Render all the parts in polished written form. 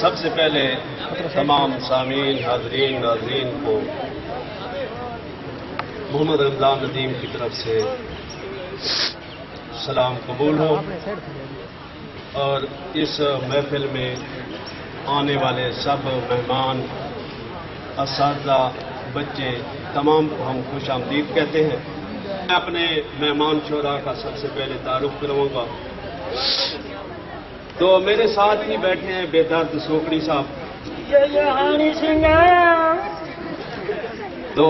سب سے پہلے تمام سامعین حاضرین ناظرین کو محمد رمضان ندیم کی طرف سے سلام قبول ہو، اور اس محفل میں آنے والے سب مہمان، اساتذہ، بچے تمام کو ہم خوش آمدید کہتے ہیں۔ میں اپنے مہمان شعراء کا سب سے پہلے تعارف کراؤں گا۔ تو میرے ساتھ ہی بیٹھے ہیں بے درد سوکڑی صاحب، تو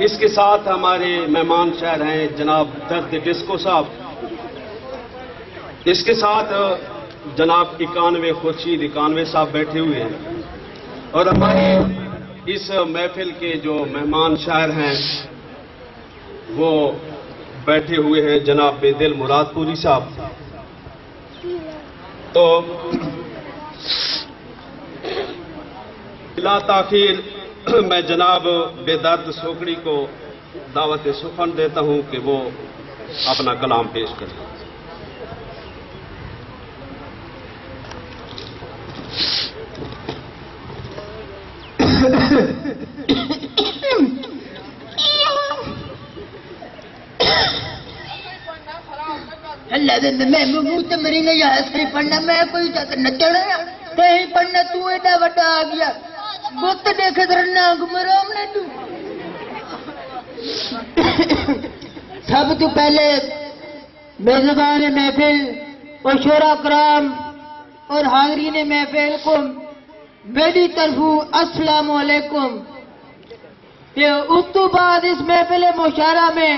اس کے ساتھ ہمارے مہمان شاعر ہیں جناب درد ڈسکو صاحب، اس کے ساتھ جناب 91 خورشید 91 صاحب بیٹھے ہوئے ہیں، اور ہمارے اس محفل کے جو مہمان شاعر ہیں وہ بیٹھے ہوئے ہیں جناب بے دل مراد پوری صاحب۔ تو بلا تاخیر میں جناب بے درد سوکڑی کو دعوت سخن دیتا ہوں کہ وہ اپنا کلام پیش کریں۔ اللہ دے میں منہ تے میری نہیں آیا سری پڑھنا، میں کوئی نچنا کہیں پڑھنا، تو ایڈا وڈا آ گیا بت دیکھے در ناگ مرام نے تو۔ سب تو پہلے میزبان محفل اور شعراء کرام اور حاضرین محفل کو میری طرف السلام علیکم۔ اس تو بعد اس محفل مشاعرہ میں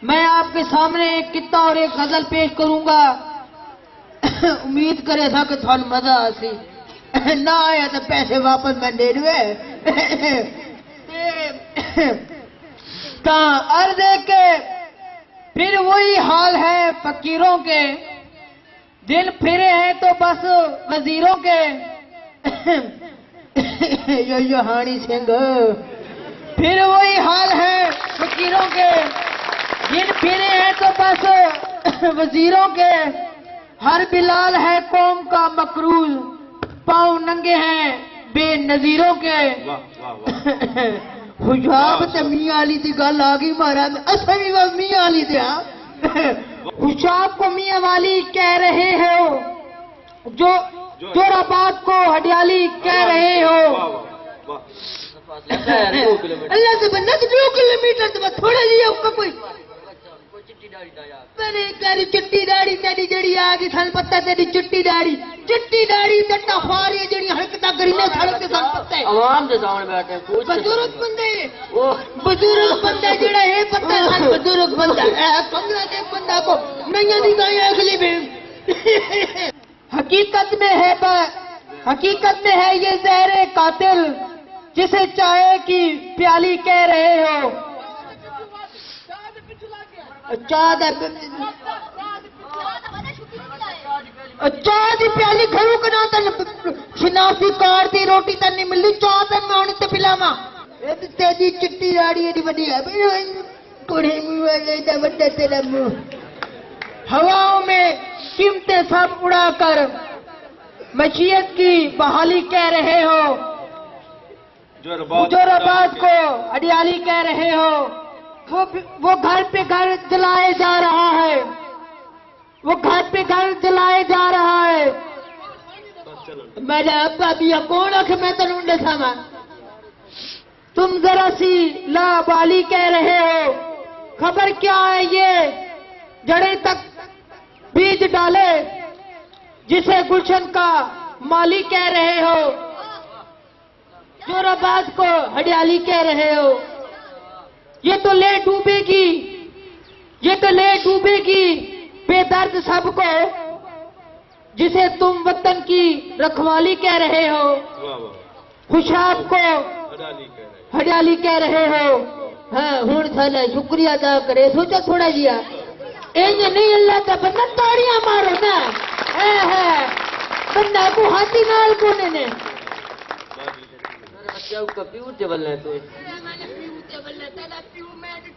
میں آپ کے سامنے ایک قطعہ اور ایک غزل پیش کروں گا۔ امید کرے تھا کہ تھوڑا مزہ آسی، نہ آیا تو پیسے واپس میں دے دوے۔ عرض ہے کہ پھر وہی حال ہے فقیروں کے، دن پھرے ہیں تو بس وزیروں کے۔ یو ہانی سنگھ، پھر وہی حال ہے فقیروں کے، دن پھرے ہیں تو بس وزیروں کے۔ ہر بلال ہے قوم کا مقروض، پاؤں ننگے ہیں بے نظیروں کے۔ خوشاب تے میاں علی دی گل آ گئی مہاراج، اصل بھی وہ میاں علی دے ہاں۔ خوشاب کو میاں والی کہہ رہے ہو، جو جوراباد کو ہڈیالی کہہ رہے ہو۔ اللہ سے بندہ 2 کلومیٹر تو تھوڑا جی کوئی میرے گھر چٹی داڑی تیری جڑی آ گئی، سن پتہ تیری چٹی داڑی ٹٹا خواری جڑی حرکتاں کری نے سڑک تے سن پتہ عوام دے سامنے بیٹھے بزرگ بندے جڑا ہے پتہ سن بزرگ بندہ ہے، کمرہ دے بندہ کو نہیں دی گئی اگلی بھی۔ حقیقت میں ہے یہ زہر قاتل، جسے چائے کی پیالی کہہ رہے ہو۔ چاہ دی پیالی گھروں کے نام شناسی کار دی روٹی تا نہیں ملی، چاہ تے میں آنے تے پلاما تیری چٹی راڑی ایڈی وڈی ہے کوڑے والے دا وڈا تیرا منہ۔ ہواؤں میں قیمتیں سب اڑا کر مشیت کی بحالی کہہ رہے ہو، جوراباد کو ہڈیالی کہہ رہے ہو۔ وہ گھر پہ گھر جلائے جا رہا ہے، وہ گھر پہ گھر جلائے جا رہا ہے۔ میرے ابا بھی کون آخ میں تنوں دساں، تم ذرا سی لا بالی کہہ رہے ہو۔ خبر کیا ہے یہ جڑیں تک بیج ڈالے، جسے گلشن کا مالی کہہ رہے ہو۔ جوراباد کو ہڈیالی کہہ رہے ہو۔ یہ تو لے ڈوبے گی بے درد سب کو، جسے تم وطن کی رکھوالی کہہ رہے ہو۔ خوشاب کو ہڈیالی کہہ رہے ہو۔ ہاں ہوں تھا شکریہ ادا کرے، سوچا تھوڑا جیا انج نہیں اللہ کا بندہ تاڑیاں مارو نا، ہے بندہ کو ہاتھی نال کونے نے پیو تے ولے تو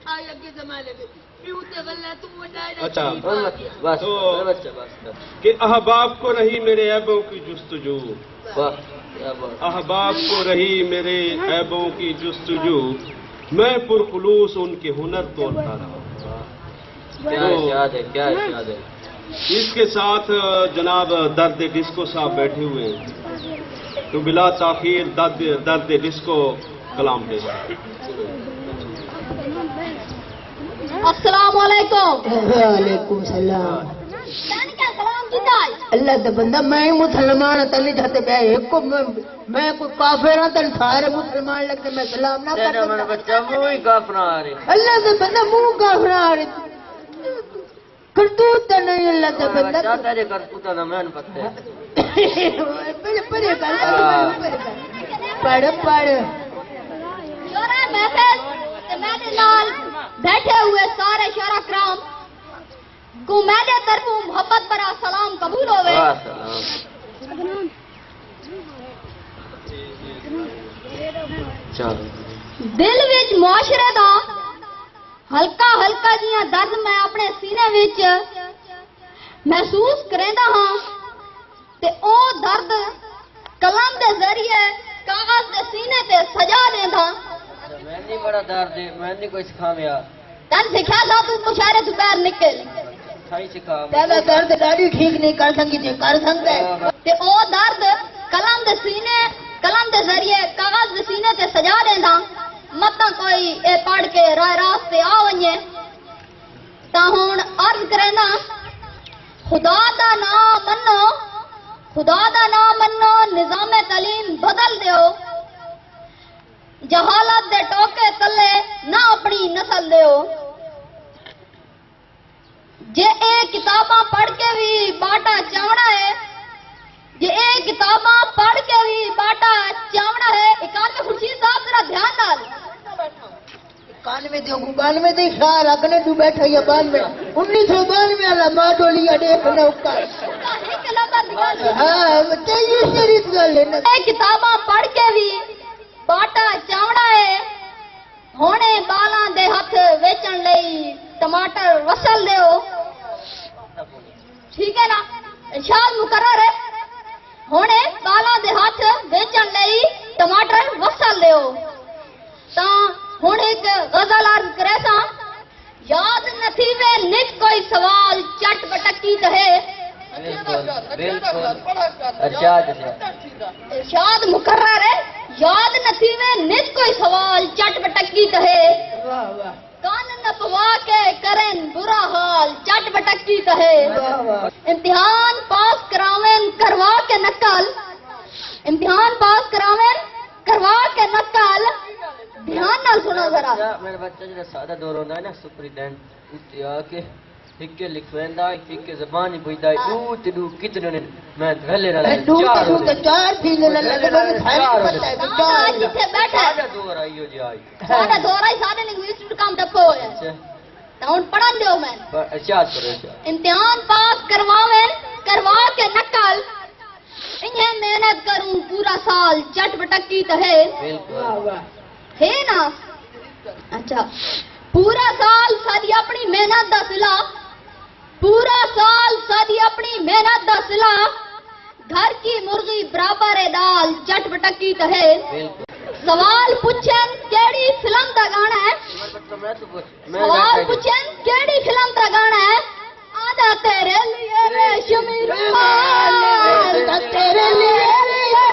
آئی اگے زمانے میں پیو تے غلہ تو وڈائے اچھا بس تو بچہ بس کہ احباب کو رہی میرے عیبوں کی جستجو، واہ کیا بات احباب کو رہی میرے عیبوں کی جستجو، میں پرخلوص ان کے ہنر تولتا رہا۔ کیا ارشاد ہے کیا ارشاد ہے اس کے ساتھ جناب درد ڈسکو صاحب بیٹھے ہوئے ہیں، تو بلا تاخیر درد ڈسکو کلام پیش کریں۔ السلام علیکم۔ وعلیکم السلام۔ سن کا سلام کیتا ہے؟ اللہ دا بندہ میں مسلمان تلی جاتے بے ایک کو میں کوئی کافر ہوں تن سارے مسلمان لگ کے میں سلام نہ تیرا کرتا من بچہ منہ ہی کافرا آ رہے اللہ دا بندہ منہ کافر آ رہے کرتوت تے نہیں اللہ دا بندہ بچہ تیرے کر پوتا نہ میں پتہ ہے پڑھ پڑھ شورا محفل تے میرے نال بیٹھے ہوئے سارے شورا کرام کو میرے طرفوں محبت بھرا سلام قبول ہوئے۔ واہ سلام چلو دل وچ معاشرے دا ہلکا ہلکا جیاں درد میں اپنے سینے وچ محسوس کریندا ہاں تے او درد قلم دے ذریعے کاغذ دے سینے تے سجا دیندا۔ میں نہیں بڑا درد ہے میں نہیں کوئی سکھاویا تن سکھا دا تو مشاعرے تو باہر نکل تھائی سکھا دادا درد ڈاڑی ٹھیک نہیں کر سکی تے کر سکتا ہے تے او درد قلم دے سینے قلم دے ذریعے کاغذ دے سینے تے سجا دیندا متا کوئی اے پڑھ کے راہ راست تے آ ونجے تا ہن عرض کرنا خدا دا نام منو خدا دا نام منو نظام تعلیم بدل دیو جہالت دے ٹوکے تلے نہ اپنی نسل دیو جے اے کتاباں پڑھ کے بھی باٹا چاونا ہے جے اے کتاباں پڑھ کے بھی باٹا چاونا ہے اکانوے خورشید صاحب ذرا دھیان نال 91 دیو 92 دے شاہ رکھنے تو بیٹھا یا 92 1992 والا ماں ڈولیا دیکھنا اوکا ہاں چاہیے شریف گل ہے نا اے کتاباں پڑھ کے بھی باٹا چاونا ہے ہونے بالاں دے ہاتھ ویچن لئی ٹماٹر وصل دیو ٹھیک ہے نا ارشاد مقرر ہے ہونے بالاں دے ہاتھ ویچن لئی ٹماٹر وصل دیو تاں ہن ایک غزل عرض کرے ساں یاد نہ تھی وے نت کوئی سوال چٹ پٹکی کہے بالکل ارشاد ارشاد مقرر ہے یاد نہ تھی وے نت کوئی سوال چٹ پٹکی کہے واہ واہ کان نہ پوا کے کرن برا حال چٹ پٹکی کہے امتحان پاس کراویں کروا کے نقل امتحان پاس کراویں کروا کے نقل دھیان نال سنو ذرا میرا بچہ جڑا سادہ دور ہوندا ہے نا سپرڈنٹ اتے آ کے ہکے لکھویندا ہکے زبان پوچھدا دو تے دو کتنے نے میں ویلے نال چار تھی لگا لگا ساری پتہ ہے آج جتھے بیٹھا ہے دور آئیو جی آئی سارا دورا ہی سارے لنگویسٹ کام ٹپو ہے تا ہن پڑھن دیو میں ارشاد کرو ارشاد امتحان پاس کرواویں کروا کے نقل انہیں محنت کروں پورا سال چٹ پٹکی کہے بالکل ہے نا اچھا پورا سال ساری اپنی محنت دا صلہ پورا سال ساری اپنی محنت دا صلہ گھر کی مرغی برابر دال چٹ پٹکی کہے بالکل سوال پوچھن کیڑی فلم دا گانا ہے سوال پوچھن کیڑی فلم دا گانا ہے آدھا تیرے لیے ریشمی رومال تیرے لیے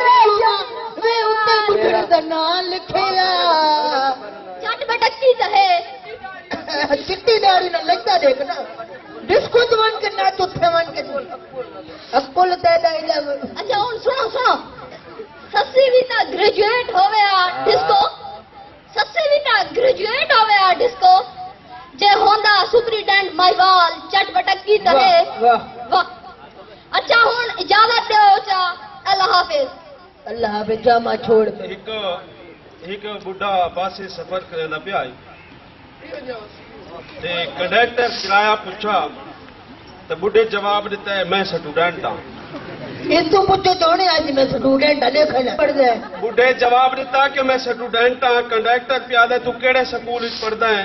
ریشم وے اتے بکڑ دا نام لکھیا چٹ پٹکی کہے چٹی داڑی نہ لگتا دیکھنا ڈسکو جوان کے نہ تو تھون کے اکل تے دای اچھا ہن سنو سنو سسی ویتا گریجویٹ ہوے آ ڈسکو سسی ویتا گریجویٹ ہوے آ ڈسکو جے ہوندا سپرڈنٹ مائیوال چٹ پٹکی کہے واہ اچھا ہن اجازت دیو چا اللہ حافظ اللہ حافظ جامع چھوڑ ایک بڈھا پاسے سفر کرنا پیا تے کنڈکٹر کرایہ پوچھا تے بڈھے جواب دیتا ہے میں سٹوڈنٹ ہاں یہ تو پوچھو چونے آج میں سٹوڈنٹ دیکھنا پڑھ دے بڈھے جواب دیتا کہ میں سٹوڈنٹ ہاں کنڈکٹر پیا دے تو کیڑے سکول وچ پڑھدا ہے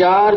4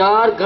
4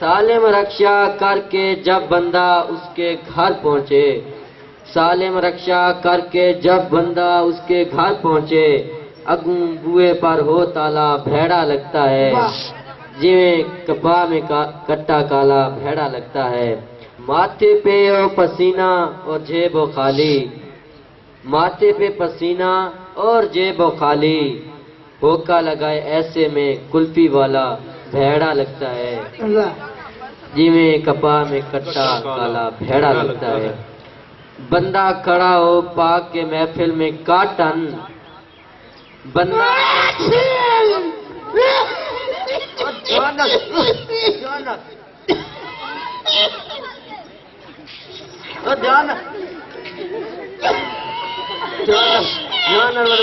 سالم رکشا کر کے جب بندہ اس کے گھر پہنچے، سالم رکشا کر کے جب بندہ اس کے گھر پہنچے، اگوں بوئے پر ہو تالا بھیڑا لگتا ہے، جویں کپا میں کٹا کالا بھیڑا لگتا ہے، ماتھے پہ ہو پسینہ اور جیب و خالی، ماتھے پہ پسینہ اور جیب و خالی، ہوکا لگائے ایسے میں کلفی والا بھیڑا لگتا ہے، جویں کپا میں کٹا کالا بھیڑا لگتا ہے، بندہ کھڑا ہو پاک کے محفل میں کاٹن، بندہ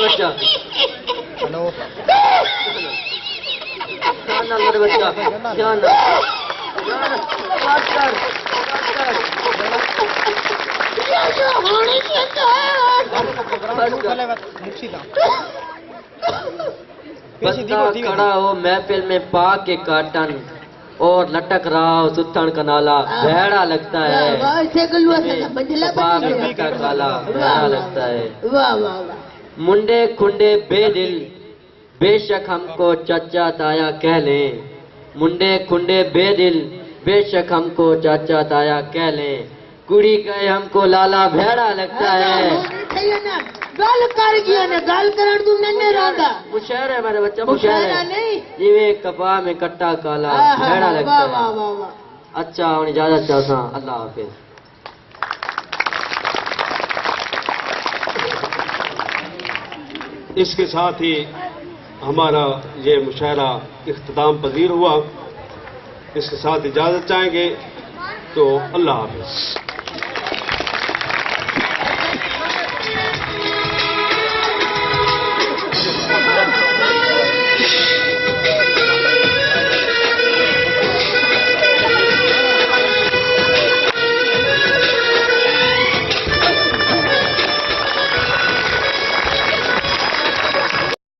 بچہ بندہ کھڑا ہو محفل میں پا کے کاٹن اور لٹک رہا ہو ستھن کا نالا بھیڑا لگتا ہے، پا میں کٹا کالا بھیڑا لگتا ہے، منڈے کھنڈے بے دل بے شک ہم کو چچا تایا کہہ لیں، منڈے کھنڈے بے دل بے شک ہم کو چاچا تایا کہہ لیں، کڑی کہے ہم کو لالا بھیڑا لگتا ہے، گل کر گیا نے گل کرن تو ننے رہندا مشاعرہ ہے میرے بچہ، مشاعرہ نہیں جویں کپا میں کٹا کالا بھیڑا لگتا ہے۔ اچھا ہن اجازت چاہتا، اللہ حافظ۔ اس کے ساتھ ہی ہمارا یہ مشاعرہ اختتام پذیر ہوا، اس کے ساتھ اجازت چاہیں گے تو اللہ حافظ۔